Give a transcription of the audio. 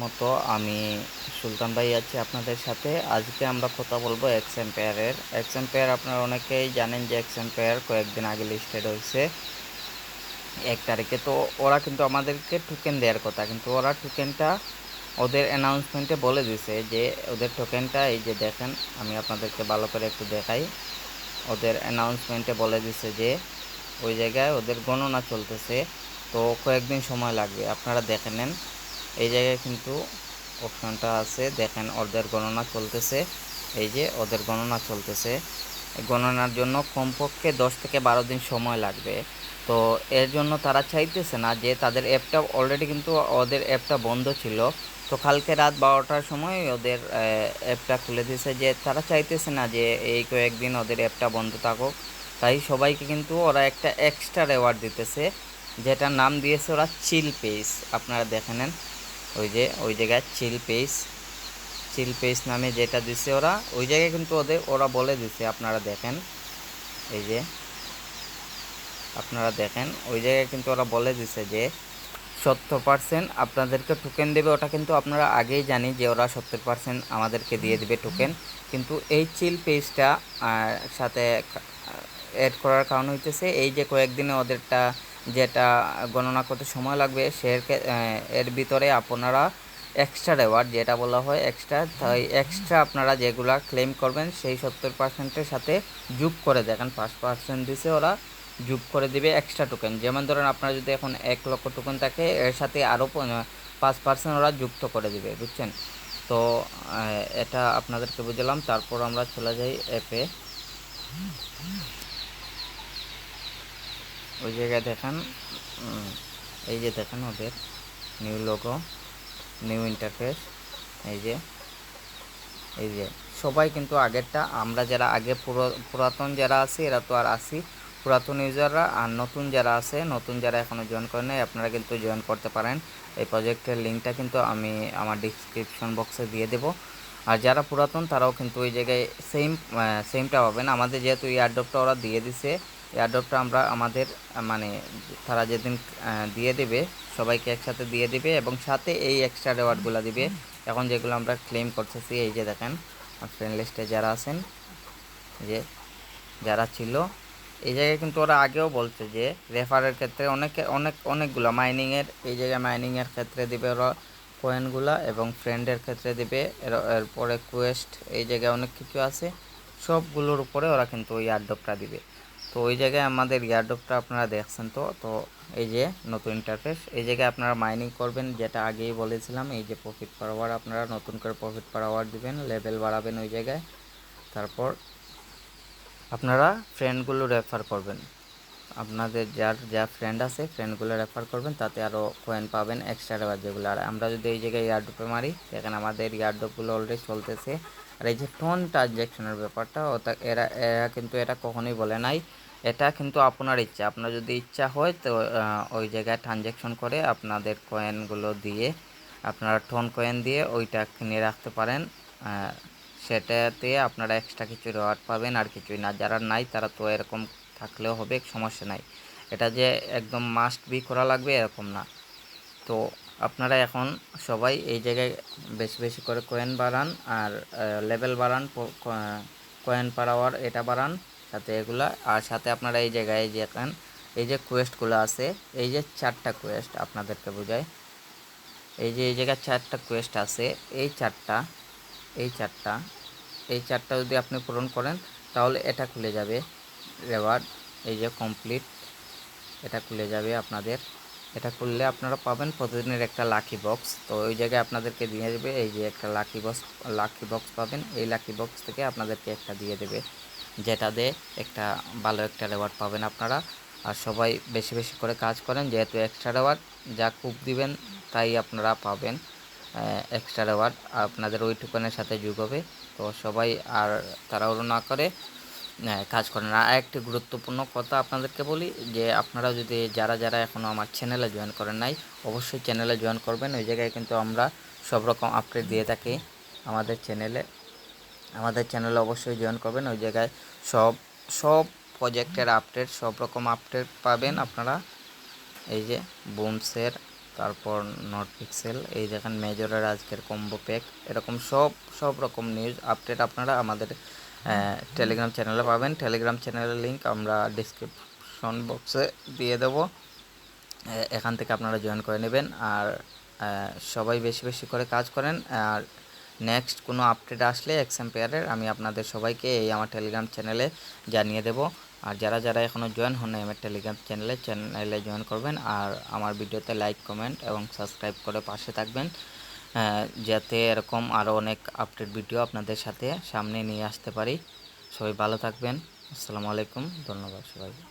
মতো আমি সুলতান ভাই আছি আপনাদের সাথে। আজকে আমরা কথা বলবো এক্সএম্পায়ারের। এক্সএম্পায়ার আপনারা অনেকেই জানেন যে এক্সএম্পায়ার কয়েকদিন আগে লিস্টেড হয়েছে 1 তারিখে। তো ওরা কিন্তু আমাদেরকে টোকেন দেওয়ার কথা, কিন্তু ওরা টোকেনটা ওদের অ্যানাউন্সমেন্টে বলে দিছে যে ওদের টোকেনটা এই যে দেখেন, আমি আপনাদেরকে ভালো করে একটু দেখাই। ওদের অ্যানাউন্সমেন্টে বলে দিছে যে ওই জায়গায় ওদের গণনা চলতেছে, তো কয়েকদিন সময় লাগবে। আপনারা দেখে নেন, এই জায়গায় কিন্তু অপশনটা আছে, দেখেন ওদের গণনা চলতেছে। এই যে ওদের গণনা চলতেছে, গণনার জন্য কমপক্ষে 10 থেকে 12 দিন সময় লাগবে। তো এর জন্য তারা চাইতেছে না যে তাদের অ্যাপটা অলরেডি কিন্তু ওদের অ্যাপটা বন্ধ ছিল। তো কালকে রাত 12টার সময় ওদের অ্যাপটা খুলে দিয়েছে, যে তারা চাইতেছে না যে এই কয়েকদিন ওদের অ্যাপটা বন্ধ থাকুক। তাই সবাইকে কিন্তু ওরা একটা এক্সট্রা রেওয়ার্ড দিতেছে, যেটার নাম দিয়েছে ওরা চিল পেজ। আপনারা দেখে নেন, ওই যে ওই জায়গায় চিল পেজ নামে যেটা দিছে ওরা, ওই জায়গায় কিন্তু ওরা বলে দিছে। আপনারা দেখেন, এই যে আপনারা দেখেন ওই জায়গায় কিন্তু ওরা বলে দিছে যে 70% আপনাদেরকে টোকেন দেবে। ওটা কিন্তু আপনারা আগেই জানি যে ওরা 70% আমাদেরকে দিয়ে দিবে টোকেন। কিন্তু এই চিল পেজটা সাথে অ্যাড করার কারণ হইতেছে এই যে কয়েকদিনে ওদেরটা যেটা গণনা করতে সময় লাগবে, এর ভিতরে আপনারা এক্সট্রা রেওয়ার্ড যেটা বলা হয় এক্সট্রা, তাই এক্সট্রা আপনারা যেগুলা ক্লেম করবেন সেই 70%-এর সাথে যোগ করে দেখেন 5% দিছে ওরা, যোগ করে দিবে এক্সট্রা টোকেন। যেমন ধরেন আপনার যদি এখন 1 লক্ষ টোকেন থাকে, এর সাথে আরও 5% ওরা যুক্ত করে দিবে, বুঝছেন? তো এটা আপনাদেরকে বুঝলাম। তারপর আমরা চলে যাই অ্যাপে। ওই জায়গায় দেখেন, এই যে দেখেন ওদের নিউ লোগো, নিউ ইন্টারফেস। এই যে সবাই কিন্তু আগেরটা, আমরা যারা আগে পুরাতন যারা আছি এরা তো আর আছি পুরাতন ইউজাররা, আর নতুন যারা আছে, নতুন যারা এখনও জয়েন করে নাই, আপনারা কিন্তু জয়েন করতে পারেন। এই প্রজেক্টের লিঙ্কটা কিন্তু আমি আমার ডিসক্রিপশন বক্সে দিয়ে দেবো। আর যারা পুরাতন তারাও কিন্তু ওই জায়গায় সেমটা পাবেন। আমাদের যেহেতু এয়ারড্রপটা ওরা দিয়ে দিছে, এয়ারড্রপটা আমরা আমাদের মানে তারা যেদিন দিয়ে দেবে সবাইকে একসাথে দিয়ে দিবে, এবং সাথে এই এক্সট্রা রেওয়ার্ডগুলো দিবে এখন যেগুলো আমরা ক্লেম করতেছি। এই যে দেখেন ফ্রেন্ড লিস্টে যারা আছেন, যে যারা ছিল, এই জায়গায় কিন্তু ওরা আগেও বলছে যে রেফারের ক্ষেত্রে অনেকগুলো মাইনিংয়ের, এই জায়গায় মাইনিংয়ের ক্ষেত্রে দিবে ওরা কয়েনগুলা, এবং ফ্রেন্ডের ক্ষেত্রে দিবে। এরপরে কোয়েস্ট, এই জায়গায় অনেক কিছু আছে, সবগুলোর উপরে ওরা কিন্তু ওই এয়ারড্রপটা দিবে। তো ওই জায়গায় আমাদের এয়ারড্রপটা আপনারা দেখছেন। তো এই যে নতুন ইন্টারফেস, এই জায়গায় আপনারা মাইনিং করবেন, যেটা আগেই বলেছিলাম। এই যে প্রফিট পার আওয়ার, আপনারা নতুন করে প্রফিট পার আওয়ার দিবেন, লেভেল বাড়াবেন ওই জায়গায়। তারপর আপনারা ফ্রেন্ডগুলো রেফার করবেন, আপনাদের যা ফ্রেন্ড আছে ফ্রেন্ডগুলো রেফার করবেন, তাতে আরও কয়েন পাবেন এক্সট্রা রেওয়ার্ড যেগুলো। আর আমরা যদি এই জায়গায় ইয়ারড্রপে মারি, দেখেন আমাদের ইয়ারড্রপগুলো অলরেডি চলতেছে। আর এই যে টোন ট্রানজ্যাকশনের ব্যাপারটা, এরা এরা কিন্তু এটা কখনোই বলে নাই। এটা কিন্তু আপনার ইচ্ছা, আপনার যদি ইচ্ছা হয় তো ওই জায়গায় ট্রানজ্যাকশন করে আপনাদের কয়েনগুলো দিয়ে, আপনারা টোন কয়েন দিয়ে ওইটা কিনে রাখতে পারেন। সেটাতে আপনারা এক্সট্রা কিছু রেওয়ার্ড পাবেন, আর কিছুই না। যারা নাই তারা তো এরকম থাকলেও হবে, সমস্যা নাই। এটা যে একদম মাস্ট বি করা লাগবে এরকম না। তো আপনারা এখন সবাই এই জায়গায় বেশি বেশি করে কয়েন বাড়ান, আর লেভেল বাড়ান, কয়েন পার আওয়ার এটা বাড়ান সাথে এগুলা। আর সাথে আপনারা এই জায়গায় দেখেন এই যে কোয়েস্টগুলো আছে, এই যে 4টা কোয়েস্ট আপনাদেরকে বোঝায়। এই জায়গায় 4টা কোয়েস্ট আছে, এই চারটা এই চারটা এই চারটা যদি আপনি পূরণ করেন তাহলে এটা খুলে যাবে রেওয়ার্ড। এই যে কমপ্লিট, এটা খুলে যাবে আপনাদের। এটা খুললে আপনারা পাবেন প্রতিদিনের একটা লাকি বক্স। তো ওই জায়গায় আপনাদেরকে দিয়ে দেবে এই যে একটা লাকি বক্স পাবেন। এই লাকি বক্স থেকে আপনাদেরকে একটা দিয়ে দেবে, যেটা দিয়ে একটা ভালো একটা রেওয়ার্ড পাবেন আপনারা। আর সবাই বেশি বেশি করে কাজ করেন, যেহেতু এক্সট্রা রেওয়ার্ড যা খুব দিবেন তাই আপনারা পাবেন এক্সট্রা রেওয়ার্ড, আপনাদের ওই টোকেনের সাথে যোগ হবে। তো সবাই আর তাড়াহুড়ো না করে কাজ করেন। আর একটি গুরুত্বপূর্ণ কথা আপনাদেরকে বলি, যে আপনারা যদি যারা যারা এখনও আমার চ্যানেলে জয়েন করেন নাই, অবশ্যই চ্যানেলে জয়েন করবেন। ওই জায়গায় কিন্তু আমরা সব রকম আপডেট দিয়ে থাকি আমাদের চ্যানেলে অবশ্যই জয়েন করবেন। ওই জায়গায় সব সব প্রজেক্টের আপডেট, সব রকম আপডেট পাবেন আপনারা। এই যে বুমসের, তারপর নট পিক্সেল, এই দেখেন মেজরের আজকের কম্বো প্যাক, এরকম সব রকম নিউজ আপডেট আপনারা আমাদের টেলিগ্রাম চ্যানেলে পাবেন। টেলিগ্রাম চ্যানেলের লিঙ্ক আমরা ডিসক্রিপশন বক্সে দিয়ে দেব, এখান থেকে আপনারা জয়েন করে নেবেন। আর সবাই বেশি বেশি করে কাজ করেন। আর নেক্সট কোনো আপডেট আসলে এক্সাম্পেয়ারের আমি আপনাদের সবাইকে এই আমার টেলিগ্রাম চ্যানেলে জানিয়ে দেব। আর যারা এখনও জয়েন হন আমার টেলিগ্রাম চ্যানেলে জয়েন করবেন। আর আমার ভিডিওতে লাইক, কমেন্ট এবং সাবস্ক্রাইব করে পাশে থাকবেন, যাতে এরকম আরও অনেক আপডেট ভিডিও আপনাদের সাথে সামনে নিয়ে আসতে পারি। সবাই ভালো থাকবেন। আসসালামু আলাইকুম, ধন্যবাদ সবাইকে।